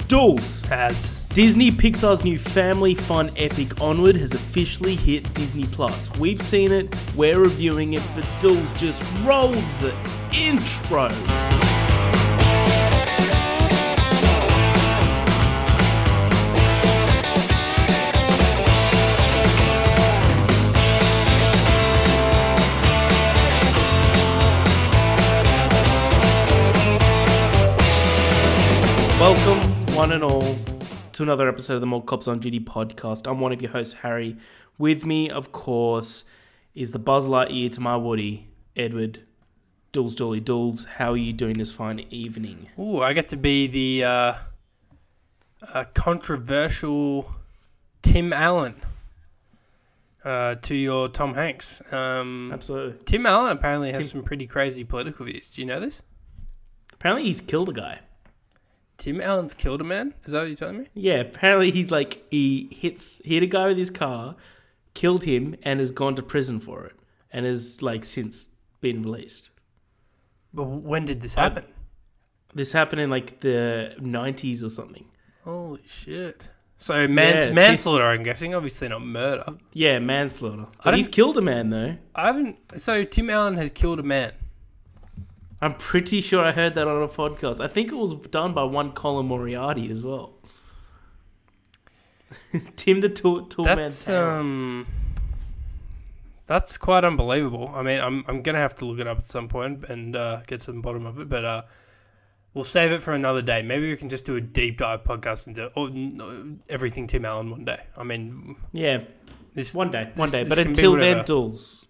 Dools. Has Disney Pixar's new family fun epic Onward has officially hit Disney Plus. We've seen it, we're reviewing it, but Dools just rolled the intro. Welcome, one and all, to another episode of the More Cops on Duty podcast. I'm one of your hosts, Harry. With me, of course, is the Buzz Lightyear to my Woody, Edward. Dools. How are you doing this fine evening? Ooh, I get to be the controversial Tim Allen to your Tom Hanks. Absolutely. Tim Allen apparently has some pretty crazy political views. Do you know this? Apparently he's killed a guy. Tim Allen's killed a man? Is that what you're telling me? Yeah, apparently he hit a guy with his car, killed him, and has gone to prison for it, and has since been released. But when did this happen? This happened in the 90s or something. Holy shit. So manslaughter, I'm guessing, obviously not murder. Yeah, manslaughter. But he's killed a man though. So Tim Allen has killed a man. I'm pretty sure I heard that on a podcast. I think it was done by one Colin Moriarty as well. Tim the Toolman. That's quite unbelievable. I mean, I'm gonna have to look it up at some point and get to the bottom of it. But we'll save it for another day. Maybe we can just do a deep dive podcast into everything Tim Allen one day. I mean, yeah, one day. But this until then, Dools.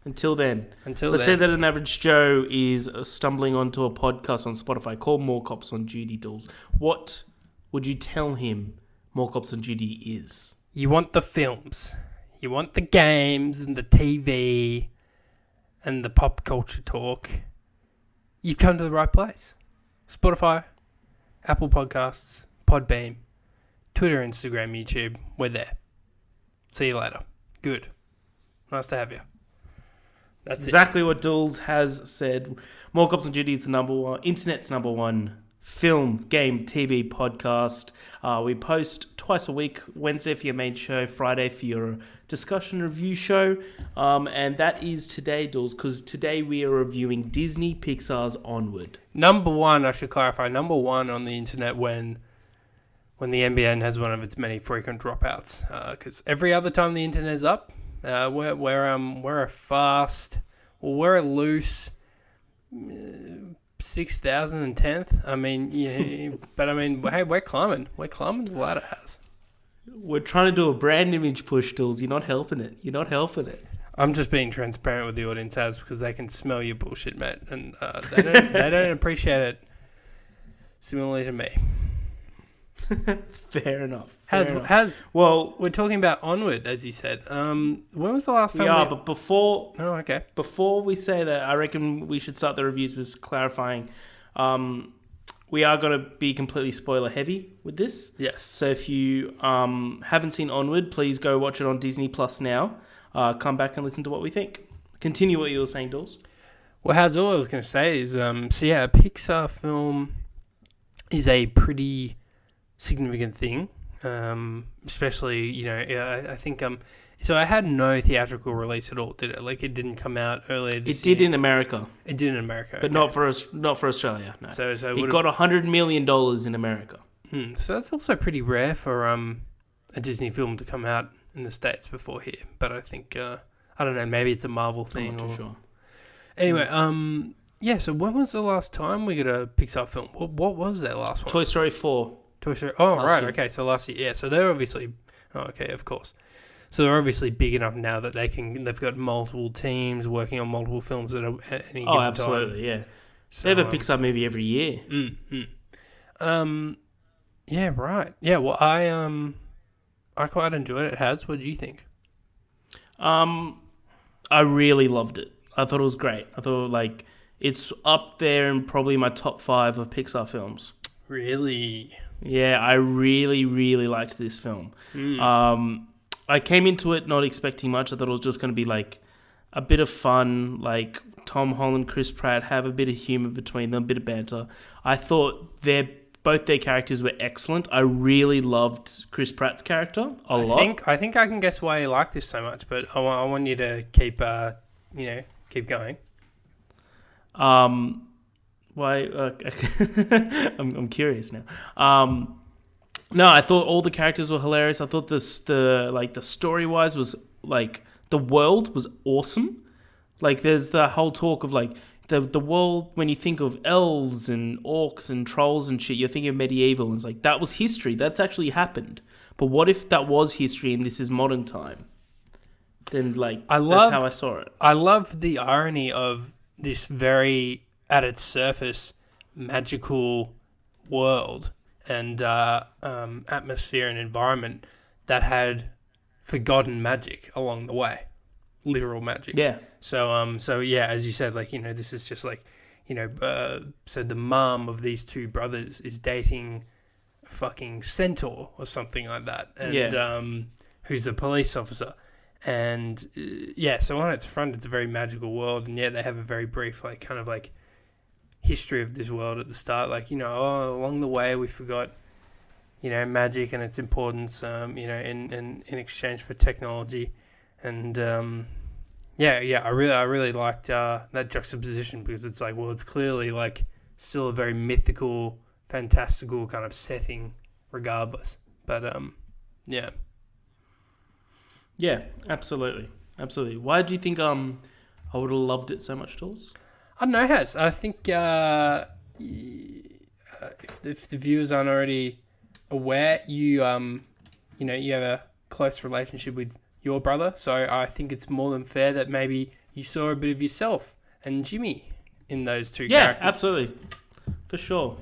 Until then. Let's say that an average Joe is stumbling onto a podcast on Spotify called More Cops on Duty, Dools. What would you tell him More Cops on Duty is? You want the films. You want the games and the TV and the pop culture talk. You've come to the right place. Spotify, Apple Podcasts, Podbeam, Twitter, Instagram, YouTube. We're there. See you later. Good. Nice to have you. That's exactly what Dools has said. More Cops on Duty is the internet's number one film, game, TV podcast. We post twice a week, Wednesday for your main show, Friday for your discussion review show. And that is today, Dools, because today we are reviewing Disney Pixar's Onward. Number one, I should clarify, number one on the internet when the NBN has one of its many frequent dropouts. Because every other time the internet is up, we're a fast, we're a loose 6,010th. I mean, yeah, but I mean, hey, we're climbing. We're climbing the ladder has. We're trying to do a brand image push, Dools. You're not helping it. I'm just being transparent with the audience as because they can smell your bullshit, mate, and they don't appreciate it. Similarly to me. Fair enough. Well, we're talking about Onward, as you said. When was the last time? But before. Oh, okay. Before we say that, I reckon we should start the reviews with clarifying. We are going to be completely spoiler heavy with this. Yes. So if you haven't seen Onward, please go watch it on Disney Plus now. Come back and listen to what we think. Continue what you were saying, Dawes. Well, all I was going to say is, a Pixar film is a pretty significant thing, especially, I think, so I had no theatrical release at all, did it? It didn't come out earlier this year. It did in America. It did in America. But okay. not for Australia, no. So it got $100 million in America. So that's also pretty rare for a Disney film to come out in the States before here. But I think, I don't know, maybe it's a Marvel thing. I'm not too sure. Anyway, so when was the last time we got a Pixar film? What was that last one? Toy Story 4. Toy Story. Oh, right. Year. Okay. So last year. Yeah. So they're obviously. Oh, okay. Of course. So they're obviously big enough now that they've got multiple teams working on multiple films at any given time. Oh, absolutely. Yeah. So, they have a Pixar movie every year. Yeah. Right. Yeah. Well, I quite enjoyed it. What did you think? I really loved it. I thought it was great. I thought it's up there in probably my top 5 of Pixar films. Really? Yeah, I really, really liked this film. I came into it not expecting much. I thought it was just going to be a bit of fun, Tom Holland, Chris Pratt, have a bit of humor between them, a bit of banter. I thought their both their characters were excellent. I really loved Chris Pratt's character a lot. I think I can guess why you like this so much, but I want you to keep keep going. Why? I'm curious now. No, I thought all the characters were hilarious. I thought the story wise was like the world was awesome. Like there's the whole talk of like the world when you think of elves and orcs and trolls and shit, you're thinking of medieval, and it's like that was history. That's actually happened. But what if that was history and this is modern time? Then that's how I saw it. I love the irony of this very at its surface magical world and atmosphere and environment that had forgotten magic along the way, literal magic. Yeah. So yeah, as you said, like this is just like so the mum of these two brothers is dating a fucking centaur or something like that, and who's a police officer, and so on its front, it's a very magical world, and yet they have a very brief kind of history of this world at the start, along the way we forgot magic and its importance in exchange for technology, and I really liked that juxtaposition, because it's like, well, it's clearly still a very mythical, fantastical kind of setting regardless, but yeah, absolutely. Why do you think I would have loved it so much, Dools? I don't know, Has. I think if the viewers aren't already aware, you have a close relationship with your brother, so I think it's more than fair that maybe you saw a bit of yourself and Jimmy in those two characters. Yeah, absolutely, for sure,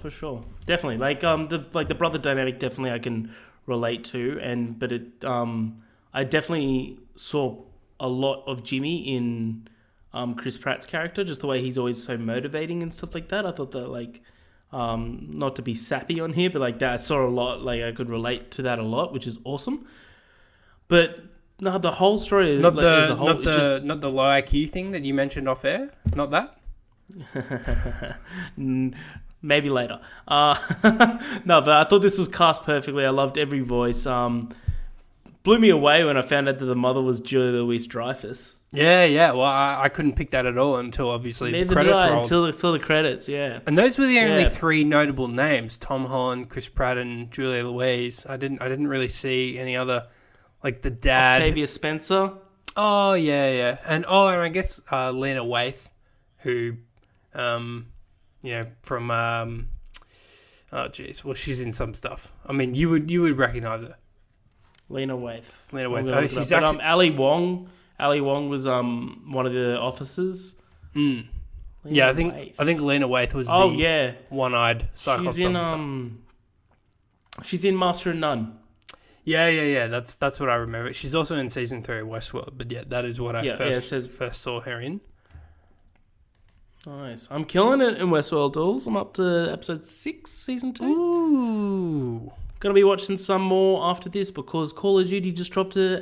definitely. The brother dynamic, definitely I can relate to, but I definitely saw a lot of Jimmy in Chris Pratt's character, just the way he's always so motivating and stuff like that. I thought that not to be sappy on here, but that I saw a lot, I could relate to that a lot, which is awesome. But no, the whole story not the low IQ thing that you mentioned off air, not that. Maybe later. No, but I thought this was cast perfectly. I loved every voice. Blew me away when I found out that the mother was Julia Louis-Dreyfus. Yeah. Well, I couldn't pick that at all until obviously Neither the credits did I, rolled. until I saw the credits, yeah. And those were the only three notable names: Tom Holland, Chris Pratt, and Julia Louise. I didn't really see any other, the dad. Octavia Spencer. Oh yeah, and I guess Lena Waithe, who, from well, she's in some stuff. I mean, you would recognize her. Lena Waithe. Oh, she's actually Ali Wong. Ali Wong was one of the officers. Yeah, I think Lena Waithe was the one-eyed psychopath. She's in Master and None. Yeah. That's what I remember. She's also in season 3 of Westworld, but yeah, that is what I first saw her in. Nice. I'm killing it in Westworld, Dools. I'm up to episode 6, season 2. Ooh. Gonna be watching some more after this because Call of Duty just dropped a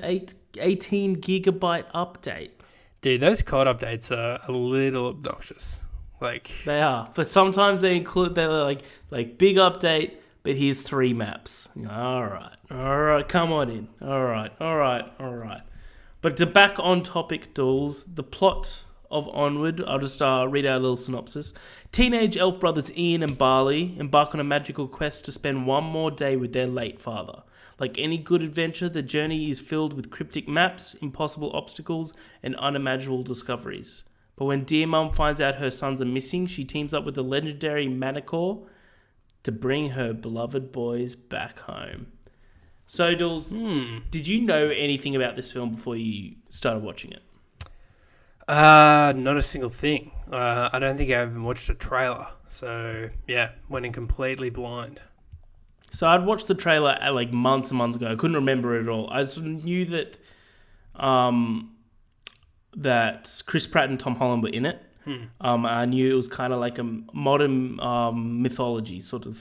18 gigabyte update. Dude, those code updates are a little obnoxious. They are, but sometimes they're like big update, but here's 3 maps. All right, come on in. All right. But to back on topic, Dools, the plot of Onward, I'll just read out a little synopsis. Teenage elf brothers Ian and Barley embark on a magical quest to spend one more day with their late father. Like any good adventure, the journey is filled with cryptic maps, impossible obstacles, and unimaginable discoveries. But when dear mum finds out her sons are missing, she teams up with the legendary Manticore to bring her beloved boys back home. So, Dools, did you know anything about this film before you started watching it? Not a single thing. I don't think I even watched a trailer. So, yeah, went in completely blind. So I'd watched the trailer months and months ago. I couldn't remember it at all. I just knew that that Chris Pratt and Tom Holland were in it. I knew it was kind of like a modern mythology sort of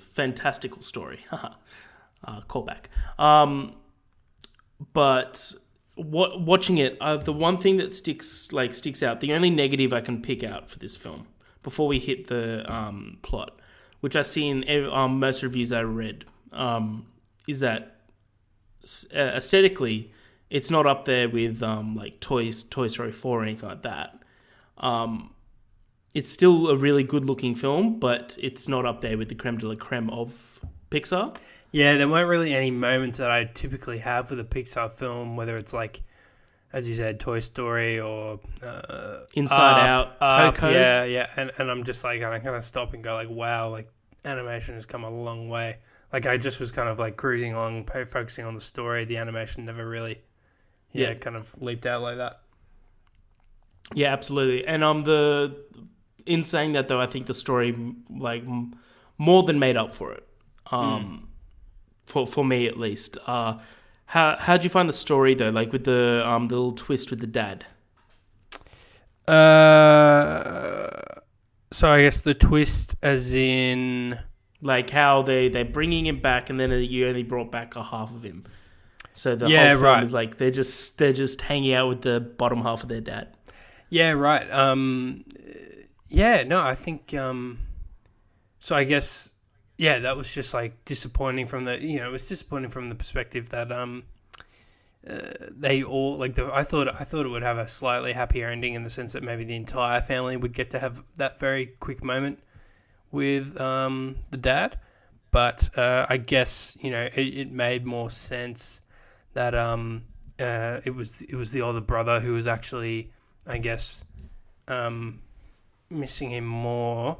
fantastical story. Callback. But watching it, the one thing that sticks out, the only negative I can pick out for this film before we hit the plot, which I see in most reviews I read, is that aesthetically, it's not up there with like Toy Story 4 or anything like that. It's still a really good looking film, but it's not up there with the creme de la creme of Pixar. Yeah, there weren't really any moments that I typically have with a Pixar film, whether it's like, as you said, Toy Story or Inside Out, Coco. Yeah, and I'm just like, I kind of stop and go like, wow, like animation has come a long way. Like I just was kind of like cruising along, focusing on the story. The animation never really, kind of leaped out like that. Yeah, absolutely. And in saying that though, I think the story like more than made up for it. For me at least. How'd you find the story though? Like with the little twist with the dad. So I guess the twist, as in, like how they're bringing him back, and then you only brought back a half of him. So the whole film is like they're just hanging out with the bottom half of their dad. Yeah, right. I think. So I guess. Yeah, that was just like disappointing from the, it was disappointing from the perspective that they all like I thought it would have a slightly happier ending in the sense that maybe the entire family would get to have that very quick moment with the dad, but I guess it made more sense that it was the older brother who was actually, I guess, missing him more.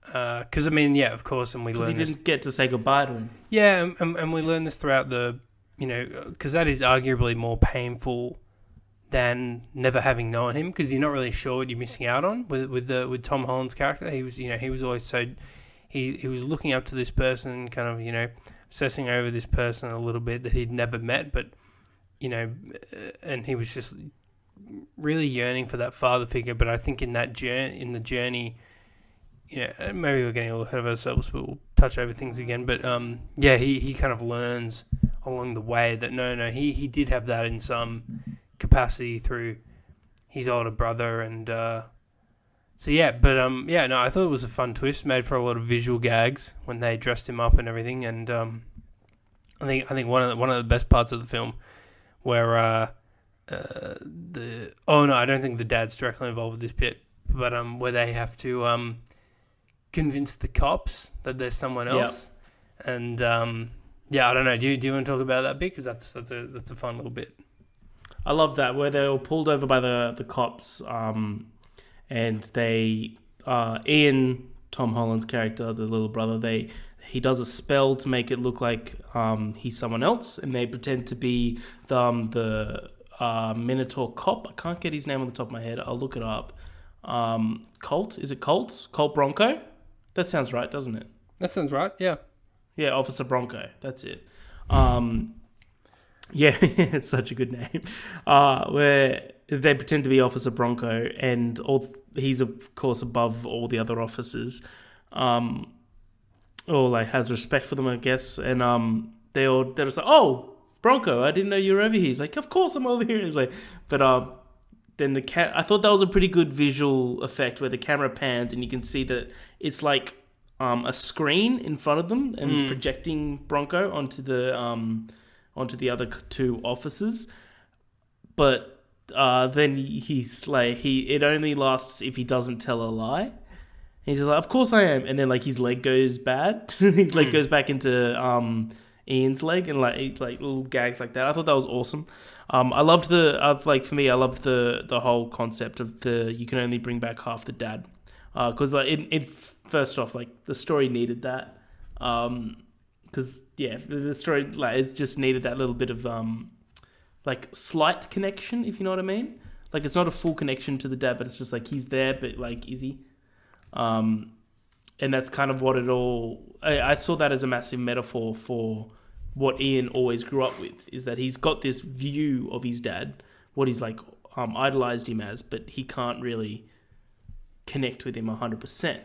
Because of course, and we learned he didn't get to say goodbye to him. Yeah, and we learned this throughout the, because that is arguably more painful than never having known him, because you're not really sure what you're missing out on with Tom Holland's character. He was he was always so he was looking up to this person, kind of obsessing over this person a little bit that he'd never met, but and he was just really yearning for that father figure. But I think in the journey. Maybe we're getting a little ahead of ourselves, but we'll touch over things again. But he kind of learns along the way that he did have that in some capacity through his older brother, and I thought it was a fun twist, made for a lot of visual gags when they dressed him up and everything, and I think one of the best parts of the film where I don't think the dad's directly involved with this bit, but where they have to convince the cops that there's someone else, and I don't know. Do you want to talk about that bit, because that's a fun little bit. I love that where they were pulled over by the cops, and they Ian, Tom Holland's character, the little brother, he does a spell to make it look like he's someone else, and they pretend to be the Minotaur cop. I can't get his name on the top of my head. I'll look it up. Colt? Is it Colt? Colt Bronco? That sounds right, doesn't it? That sounds right, yeah. Yeah, Officer Bronco. That's it. It's such a good name. Where they pretend to be Officer Bronco, and he's, of course, above all the other officers. Or, like, has respect for them, I guess. And they're just like, oh, Bronco, I didn't know you were over here. He's like, of course I'm over here. He's like, but then I thought that was a pretty good visual effect where the camera pans and you can see that it's like a screen in front of them, and it's projecting Bronco onto the other two officers. But then he's like, it only lasts if he doesn't tell a lie. He's just like, of course I am. And then like his leg goes bad. His leg goes back into Ian's leg, and like little gags like that. I thought that was awesome. I loved I loved the whole concept of you can only bring back half the dad, because like it first off, like the story needed that, because the story, like, it just needed that little bit of like slight connection, if you know what I mean. Like it's not a full connection to the dad, but it's just like he's there, but like is he? And that's kind of what it all. I saw that as a massive metaphor for what Ian always grew up with, is that he's got this view of his dad, what he's like idolized him as, but he can't really connect with him 100%.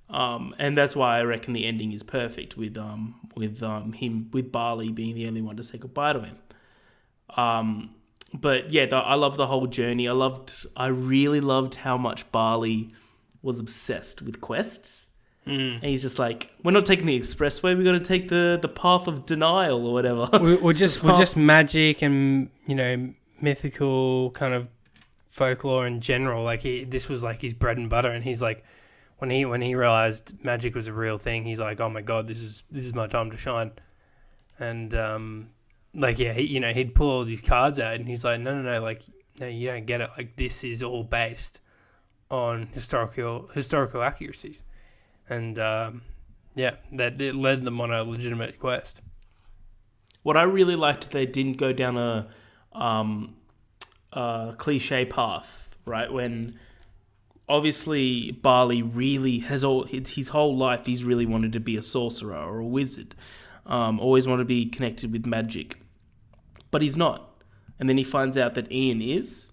And that's why I reckon the ending is perfect with Barley being the only one to say goodbye to him. But yeah, I love the whole journey. I really loved how much Barley was obsessed with quests. And he's just like, we're not taking the expressway, we're going to take the path of denial or whatever. We're just magic and, mythical kind of folklore in general. Like this was like his bread and butter, and he's like, when he realized magic was a real thing, he's like, oh my god, this is my time to shine. And he'd pull all these cards out, and he's like, no, like, no, you don't get it. Like, this is all based on historical accuracies, and that it led them on a legitimate quest. What I really liked, they didn't go down a cliche path, right? When obviously Barley really has his whole life, he's really wanted to be a sorcerer or a wizard. Always wanted to be connected with magic, but he's not. And then he finds out that Ian is,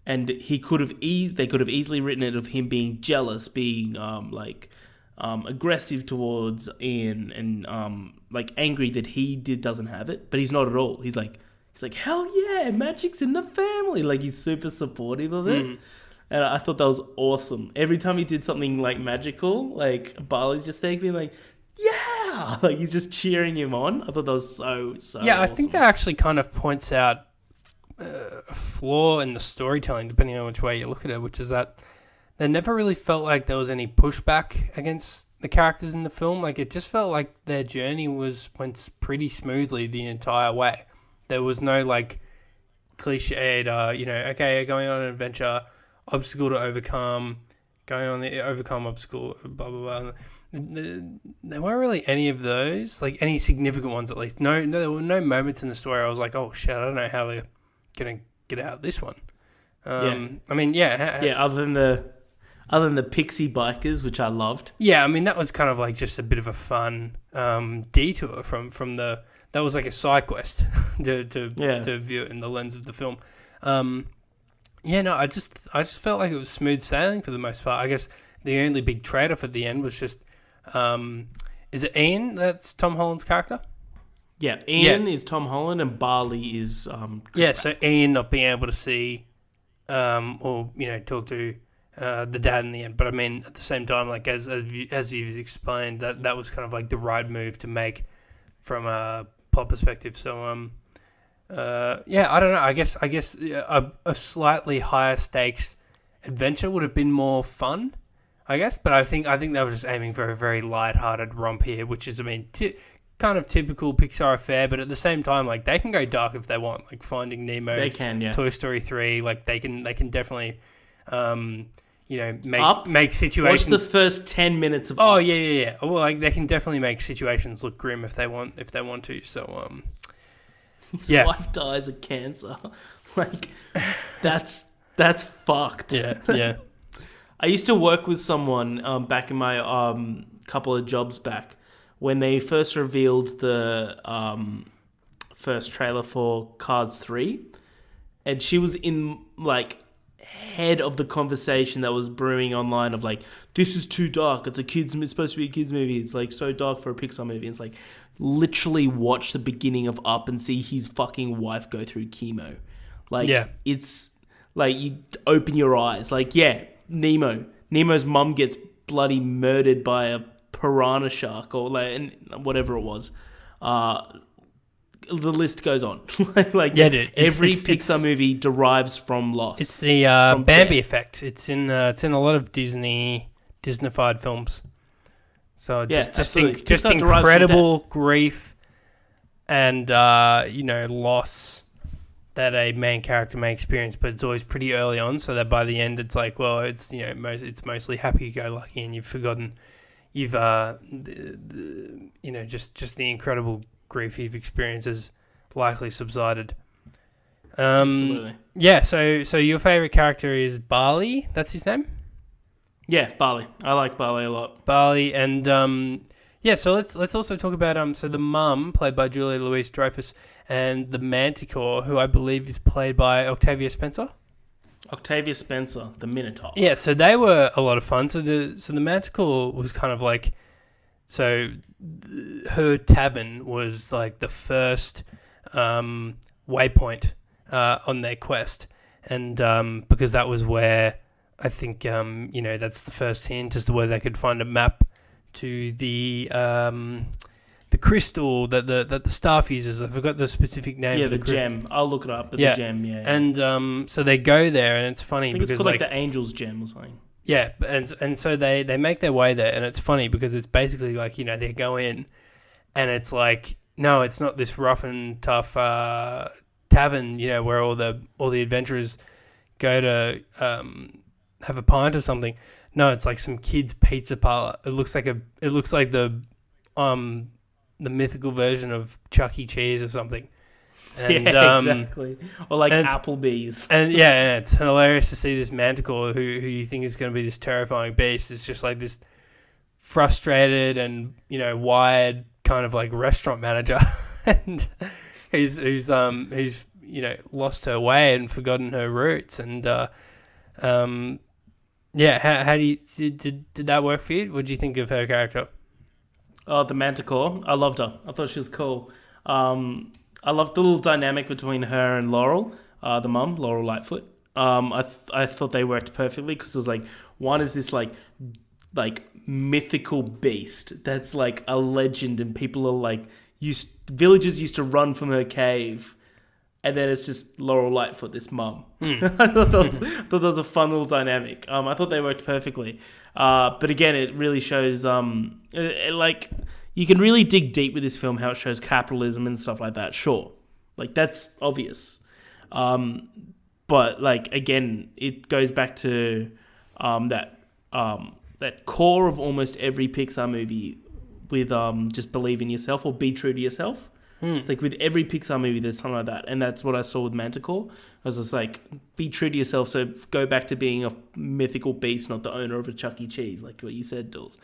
and they could have easily written it of him being jealous, being aggressive towards Ian, and angry that he doesn't have it. But he's not at all. He's like hell yeah, magic's in the family. Like, he's super supportive of it. And I thought that was awesome. Every time he did something like magical, like Barley's just there being like, yeah, like he's just cheering him on. I thought that was so yeah, awesome. I think that actually kind of points out a flaw in the storytelling, depending on which way you look at it, which is that they never really felt like there was any pushback against the characters in the film. Like, it just felt like their journey went pretty smoothly the entire way. There was no like cliched, okay, going on an adventure, obstacle to overcome, overcome obstacle, blah blah blah. There weren't really any of those, like any significant ones at least. No, there were no moments in the story I was like, oh shit, I don't know how they're gonna get out of this one. Other than the pixie bikers, which I loved. Yeah, I mean, that was kind of like just a bit of a fun detour from the. That was like a side quest to view it in the lens of the film. I just felt like it was smooth sailing for the most part. I guess the only big trade-off at the end was just, is it Ian that's Tom Holland's character? Yeah, Ian is Tom Holland and Barley is... so Ian not being able to see or talk to the dad in the end. But I mean, at the same time, like as you've explained, that was kind of like the right move to make from a plot perspective. So I don't know. I guess a slightly higher stakes adventure would have been more fun, I guess. But I think they were just aiming for a very light-hearted romp here, which is, I mean, kind of typical Pixar affair. But at the same time, like, they can go dark if they want, like Finding Nemo, they can, yeah. Toy Story 3. Like, they can definitely, make situations. Watch the first 10 minutes of. Oh yeah. Well, like, they can definitely make situations look grim if they want to. So his wife dies of cancer. Like, that's fucked. Yeah. I used to work with someone back in my couple of jobs back when they first revealed the first trailer for Cars 3, and she was in like head of the conversation that was brewing online of like, this is too dark. It's supposed to be a kids movie. It's like so dark for a Pixar movie. It's like, literally watch the beginning of Up and see his fucking wife go through chemo. Like, It's like, you open your eyes. Like, Nemo's mum gets bloody murdered by a piranha shark or like, and whatever it was. The list goes on. Like, dude, every Pixar movie derives from loss. It's the Bambi effect. It's in a lot of Disneyfied films. So just incredible grief and loss that a main character may experience, but it's always pretty early on, so that by the end it's like, well, it's it's mostly happy-go-lucky, and you've forgotten, just the incredible grief you've experienced has likely subsided. Absolutely. Yeah. So your favorite character is Barley. That's his name. Yeah, Barley. I like Barley a lot. Barley, and so let's also talk about so the mum, played by Julia Louis-Dreyfus, and the Manticore, who I believe is played by Octavia Spencer. Octavia Spencer, the Minotaur. Yeah, so they were a lot of fun. So the Manticore was kind of like, so her tavern was like the first waypoint on their quest, and because that was where I think that's the first hint as to where they could find a map to the crystal that the staff uses. I forgot the specific name. Yeah, for the gem. I'll look it up. But Yeah. the gem, yeah. And so they go there, and it's funny I think because it's called like the Angel's Gem or something. yeah, and so they make their way there, and it's funny because it's basically like, you know, they go in, and it's like, no, it's not this rough and tough tavern, you know, where all the adventurers go to have a pint or something. No, it's like some kid's pizza parlor. It looks like the mythical version of Chuck E. Cheese or something. And, yeah, exactly. Or like Applebee's. And yeah, it's hilarious to see this manticore who you think is going to be this terrifying beast. It's just like this frustrated and, you know, wired kind of like restaurant manager, and who's you know, lost her way and forgotten her roots. And yeah, how do you did that work for you? What do you think of her character? Oh, the Manticore. I loved her. I thought she was cool. I loved the little dynamic between her and Laurel, the mum, Laurel Lightfoot. I thought they worked perfectly because it was like, one is this like mythical beast that's like a legend, and people are like villagers used to run from her cave, and then it's just Laurel Lightfoot, this mum. I thought that was a fun little dynamic. I thought they worked perfectly. But again, it really shows like, you can really dig deep with this film, how it shows capitalism and stuff like that. Sure, like that's obvious. But like, again, it goes back to that core of almost every Pixar movie with just believe in yourself or be true to yourself. It's like with every Pixar movie, there's something like that, and that's what I saw with Manticore. I was just like, be true to yourself. So go back to being a mythical beast, not the owner of a Chuck E. Cheese, like what you said, Dools.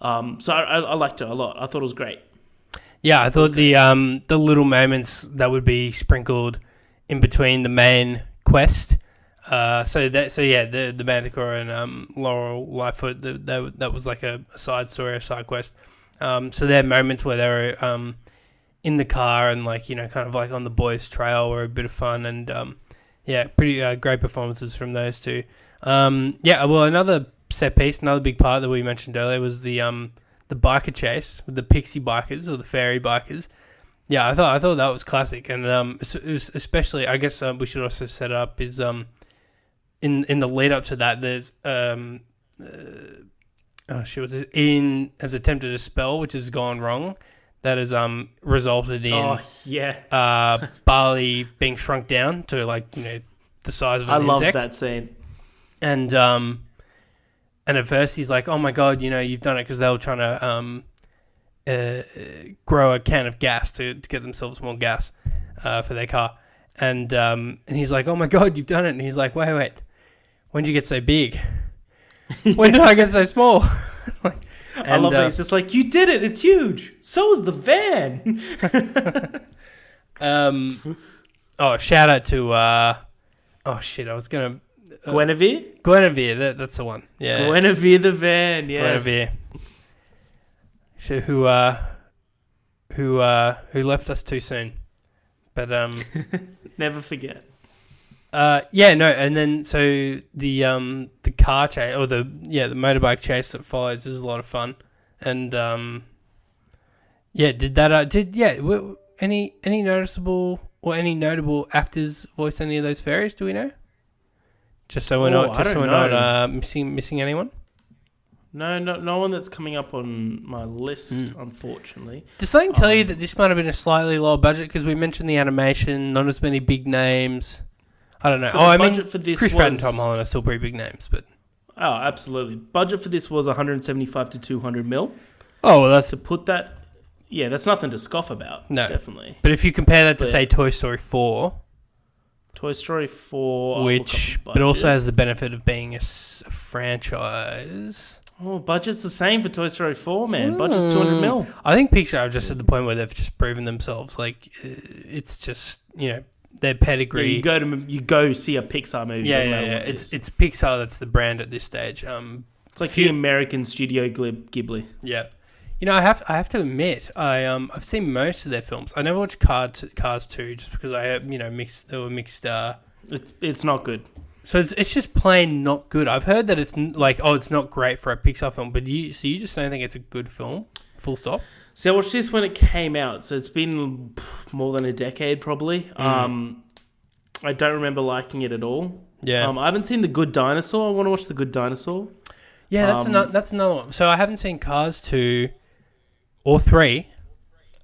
So I liked it a lot. I thought it was great. Yeah, I thought the little moments that would be sprinkled in between the main quest. The Manticore and Laurel Lightfoot, that was like a side story, a side quest. So there are moments where they were in the car and, like, you know, kind of like on the boys' trail were a bit of fun, and pretty great performances from those two. Well, another set piece, another big part that we mentioned earlier was the biker chase with the pixie bikers or the fairy bikers. Yeah, I thought that was classic, and it was especially, I guess we should also set up is in the lead up to that, there's Ian has attempted a spell which has gone wrong, that has resulted in Barley being shrunk down to, like, you know, the size of an insect. I love that scene. And at first he's like, oh my god, you know, you've done it, because they were trying to grow a can of gas to get themselves more gas for their car. And he's like, oh my god, you've done it. And he's like, wait, when did you get so big? When did I get so small? I love that. He's just like, you did it. It's huge. So is the van. Shout out to I was gonna Guinevere. That's the one. Yeah, Guinevere the van. Yes. Guinevere. Who left us too soon, but never forget. And then so the car chase, or the motorbike chase that follows is a lot of fun, and any noticeable or any notable actors voice any of those fairies? Do we know? Just so we're not missing anyone. No one that's coming up on my list, unfortunately. Does something tell you that this might have been a slightly lower budget, because we mentioned the animation, not as many big names? I don't know. So for this Chris Pratt and Tom Holland are still pretty big names, but oh, absolutely. Budget for this was 175 to 200 mil. Oh, well, that's to put that. Yeah, that's nothing to scoff about. No, definitely. But if you compare that to say Toy Story 4, which but also has the benefit of being a franchise. Oh, budget's the same for Toy Story 4, man. Budget's 200 mil. I think Pixar are just at the point where they've just proven themselves. Like, it's just, you know, their pedigree. Yeah, you go see a Pixar movie. Yeah. It's Pixar that's the brand at this stage. It's like the American Studio Ghibli. Yeah. You know, I have to admit, I've seen most of their films. I never watched Cars 2 just because I have, you know, mixed. It's not good. So it's just plain not good. I've heard that it's it's not great for a Pixar film, but you just don't think it's a good film? Full stop. So I watched this when it came out, so it's been more than a decade probably. I don't remember liking it at all. Yeah. I haven't seen The Good Dinosaur. I want to watch The Good Dinosaur. Yeah, that's another one. So I haven't seen Cars 2 or 3.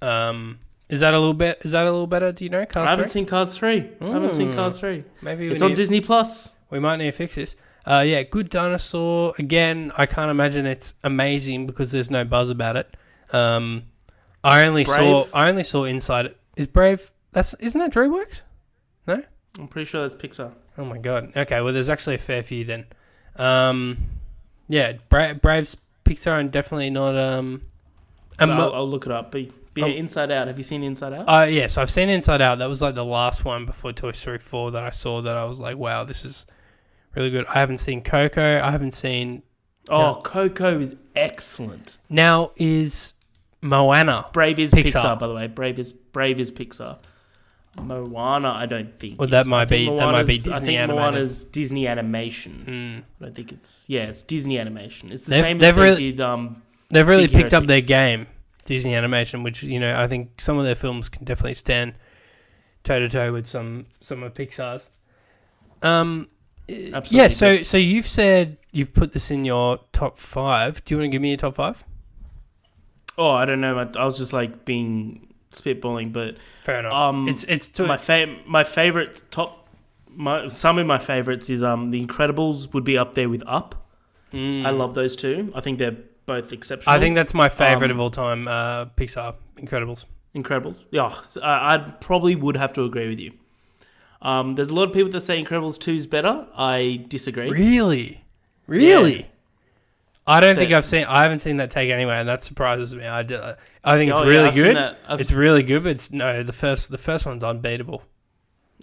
Is that a little better? Do you know Cars 3? I haven't seen Cars 3. I haven't seen Cars 3. Maybe it's on Disney Plus. We might need to fix this. Yeah, Good Dinosaur. Again, I can't imagine it's amazing because there's no buzz about it. I only saw Inside It. Is Brave? Isn't that DreamWorks? No? I'm pretty sure that's Pixar. Oh my god. Okay, well there's actually a fair few then. Yeah, Brave's Pixar and definitely not I'll look it up. But yeah, Inside Out. Have you seen Inside Out? Yes, I've seen Inside Out. That was like the last one before Toy Story 4 that I saw that I was like, wow, this is really good. I haven't seen Coco. I haven't seen... Coco is excellent. Now is Moana. Brave is Pixar, by the way. Brave is Pixar. Moana, I don't think. Well, that might be Disney I think animated. Moana's Disney animation. I don't think it's Disney animation. It's the same they've as really, they did. They've really Big Hero picked up 6. their game, Disney animation, which I think some of their films can definitely stand toe to toe with some of Pixar's. Absolutely. Yeah. So you've said you've put this in your top 5. Do you want to give me your top 5? Oh, I don't know. I was just like being spitballing, but fair enough. It's my favorite some of my favorites is The Incredibles would be up there with Up. I love those two. I think they're both exceptional. I think that's my favorite of all time. Pixar Incredibles. Yeah, I probably would have to agree with you. There's a lot of people that say Incredibles 2 is better. I disagree. Really? Yeah. I haven't seen that take anyway, and that surprises me. I think it's really good. It's really good, but the first one's unbeatable.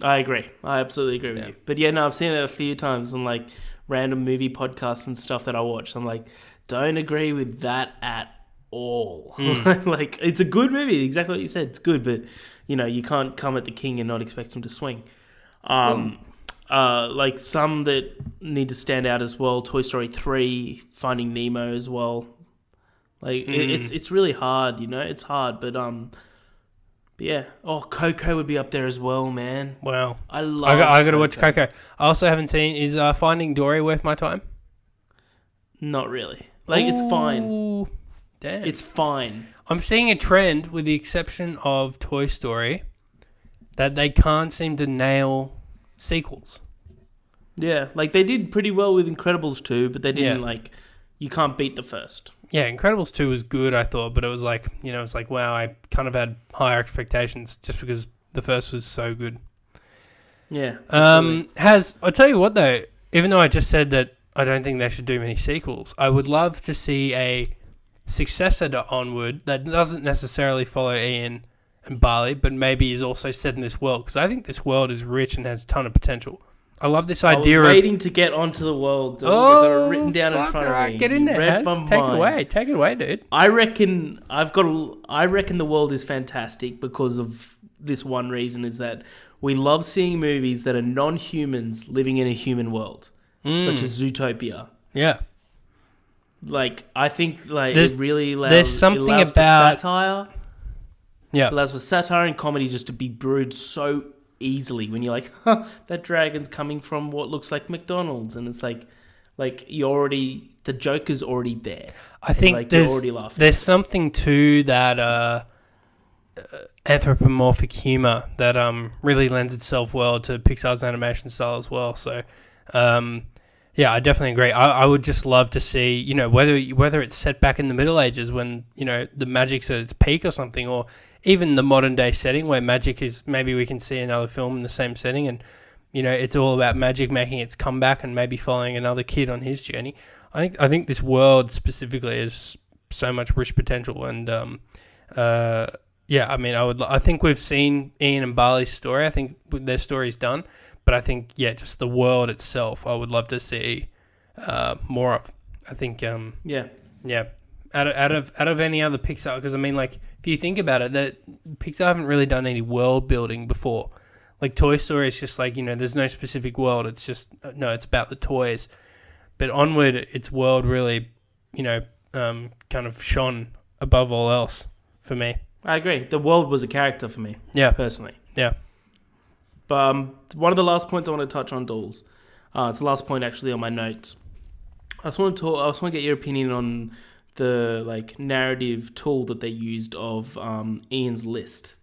I agree. I absolutely agree with you. But yeah, no, I've seen it a few times on like random movie podcasts and stuff that I watch. I'm like, don't agree with that at all. Like, it's a good movie. Exactly what you said. It's good, but you can't come at the king and not expect him to swing. Like some that need to stand out as well. Toy Story 3, Finding Nemo as well. Like it's really hard, It's hard, but yeah. Oh, Coco would be up there as well, man. Wow, I love. I got to watch Coco. I also haven't seen. Is Finding Dory worth my time? Not really. Like, it's fine. Damn, it's fine. I'm seeing a trend, with the exception of Toy Story, that they can't seem to nail sequels. Yeah, like they did pretty well with Incredibles 2, but they didn't you can't beat the first. Yeah, Incredibles 2 was good, I thought, but it was like, it's like, wow, I kind of had higher expectations just because the first was so good. Yeah. I'll tell you what though, even though I just said that I don't think they should do many sequels, I would love to see a successor to Onward that doesn't necessarily follow Ian and Barley, but maybe is also set in this world, because I think this world is rich and has a ton of potential. I love this idea I was waiting to get onto the world. I've got it written down in front of me. Get in there, Take it away, dude. I reckon the world is fantastic because of this one reason, is that we love seeing movies that are non-humans living in a human world, such as Zootopia. Yeah. Like, I think it really allows, there's something it allows about for satire. Yeah. It allows for satire and comedy just to be brewed so easily when you're like, that dragon's coming from what looks like McDonald's, and it's like the joke is already there. I think you're already laughing. There's something to that anthropomorphic humor that really lends itself well to Pixar's animation style as well. So yeah, I definitely agree. I would just love to see, whether it's set back in the Middle Ages when, the magic's at its peak or something, or even the modern day setting where magic is, maybe we can see another film in the same setting, and it's all about magic making its comeback and maybe following another kid on his journey. I think this world specifically has so much rich potential, and I think we've seen Ian and Barley's story. I think their story's done, but I think just the world itself, I would love to see more of. I think Out of any other Pixar, because if you think about it, that Pixar haven't really done any world building before. Like Toy Story is just like, there's no specific world. It's just, no, it's about the toys. But Onward, its world really, kind of shone above all else for me. I agree. The world was a character for me. Yeah. Personally. Yeah. But one of the last points I want to touch on, Dools. It's the last point actually on my notes. I just want to get your opinion on the narrative tool that they used of Ian's list.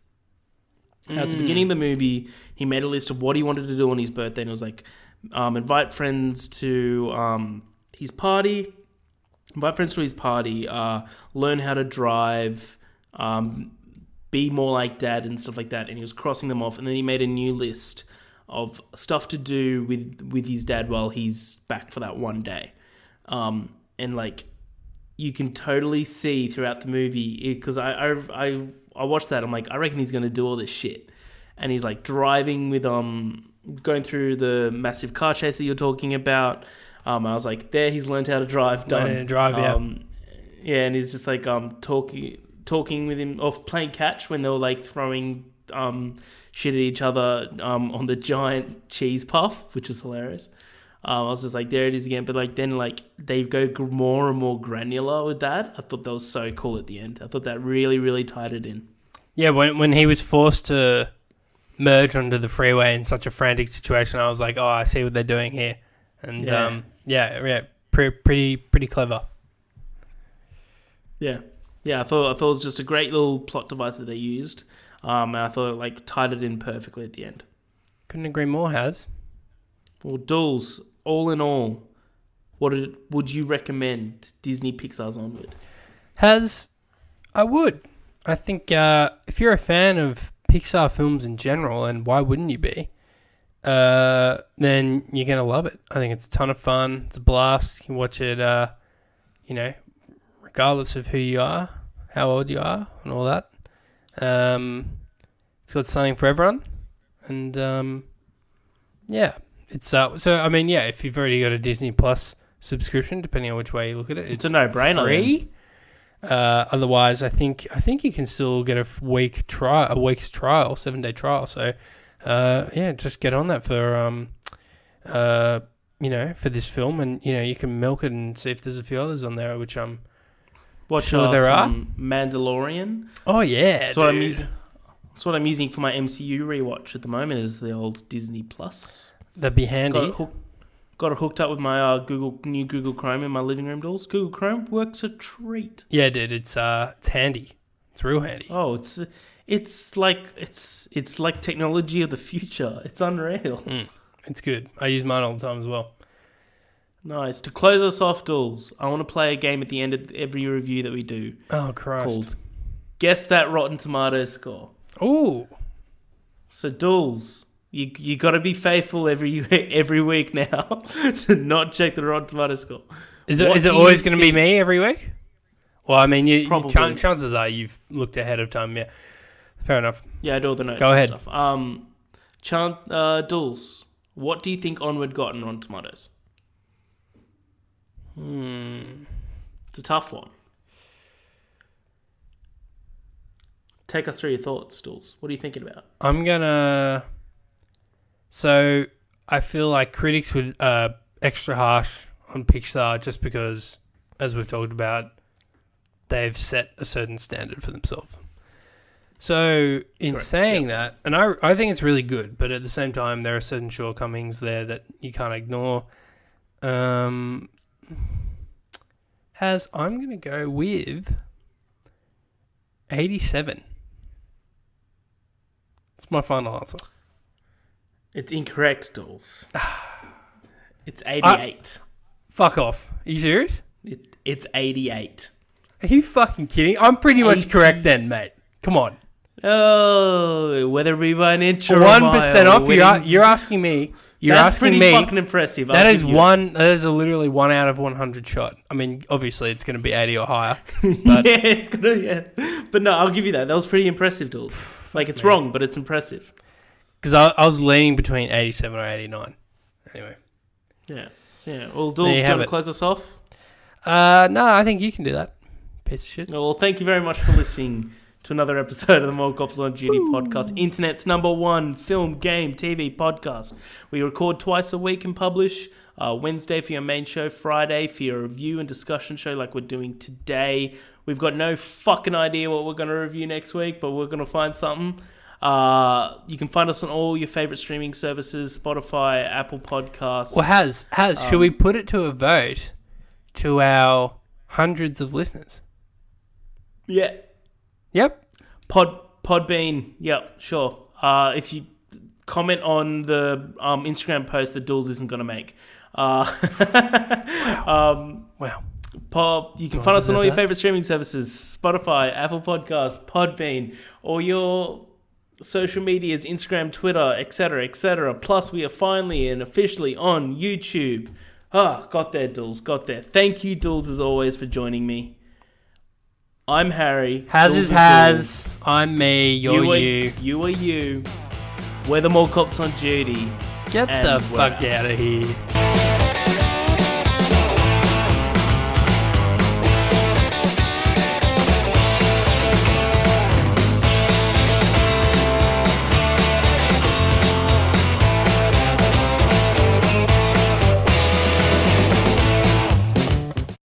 At the beginning of the movie, he made a list of what he wanted to do on his birthday, and it was like invite friends to his party, learn how to drive, be more like dad and stuff like that. And he was crossing them off, and then he made a new list of stuff to do with his dad while he's back for that one day. And you can totally see throughout the movie, because I watched that. I'm like, I reckon he's going to do all this shit. And he's driving with, going through the massive car chase that you're talking about. I was like, there, he's learned how to drive. Done. Yeah, and he's just talking with him, off playing catch when they were throwing shit at each other on the giant cheese puff, which is hilarious. I was just like, there it is again. But then they go more and more granular with that. I thought that was so cool at the end. I thought that really, really tied it in. Yeah, when he was forced to merge onto the freeway in such a frantic situation, I was like, oh, I see what they're doing here. And pretty clever. Yeah. Yeah, I thought it was just a great little plot device that they used. And I thought it tied it in perfectly at the end. Couldn't agree more, Haz. Well, Dools, all in all, would you recommend Disney Pixar's Onward? I would. I think if you're a fan of Pixar films in general, and why wouldn't you be, then you're going to love it. I think it's a ton of fun. It's a blast. You can watch it, regardless of who you are, how old you are, and all that. It's got something for everyone. And, it's if you've already got a Disney Plus subscription, depending on which way you look at it, it's a no-brainer. Free. Otherwise, I think you can still get a week's trial, 7-day trial. So, just get on that for for this film, and you can milk it and see if there's a few others on there, which I'm sure there are. Mandalorian. Oh yeah, that's what I'm using. That's what I'm using for my MCU rewatch at the moment. Is the old Disney Plus. That'd be handy. Got it hooked up with my new Google Chrome in my living room, Dools. Google Chrome works a treat. Yeah, dude, it's handy. It's real handy. Oh, it's like technology of the future. It's unreal. It's good. I use mine all the time as well. Nice. To close us off, Dools, I want to play a game at the end of every review that we do. Oh, Christ. Called Guess That Rotten Tomatoes Score. Ooh. So, Dools, you got to be faithful every week now to not check the Rotten Tomatoes score. Is it always going to be me every week? Well, I mean, chances are you've looked ahead of time. Yeah, fair enough. Yeah, I do all the notes. Go ahead. Stuff. Dools, what do you think Onward got in Rotten Tomatoes? It's a tough one. Take us through your thoughts, Dools. What are you thinking about? So I feel like critics would extra harsh on Pixar just because, as we've talked about, they've set a certain standard for themselves. So in saying that, and I think it's really good, but at the same time there are certain shortcomings there that you can't ignore. I'm going to go with 87. It's my final answer. It's incorrect, Dools. It's 88. Fuck off. Are you serious? It's 88. Are you fucking kidding? I'm pretty much correct then, mate. Come on. Oh, whether it be by an inch or 1% off. You're asking me. That's pretty fucking impressive. That is a literally 1 out of 100 shot. I mean, obviously it's going to be 80 or higher. But yeah, it's gonna. Yeah, but no, I'll give you that. That was pretty impressive, Dools. It's wrong, but it's impressive. Because I was leaning between 87 or 89. Anyway. Yeah. Well, Dools, do you want to close us off? No, I think you can do that. Piece of shit. Well, thank you very much for listening to another episode of the More Cops on Duty podcast, internet's number one film, game, TV podcast. We record twice a week and publish. Wednesday for your main show, Friday for your review and discussion show like we're doing today. We've got no fucking idea what we're going to review next week, but we're going to find something. You can find us on all your favorite streaming services, Spotify, Apple Podcasts. Well, should we put it to a vote to our hundreds of listeners? Yeah. Yep. Podbean. Yep, sure. If you comment on the Instagram post that Dools isn't going to make. Wow. You can find us on all your favorite streaming services, Spotify, Apple Podcasts, Podbean, all your social medias, Instagram, Twitter, etc., etc. Plus, we are finally and officially on YouTube. Got there, Dools, got there. Thank you, Dools, as always, for joining me. I'm Harry. Haz is Haz. I'm me. You're you. You are you. We're the More Cops on Duty. Get the fuck out of here.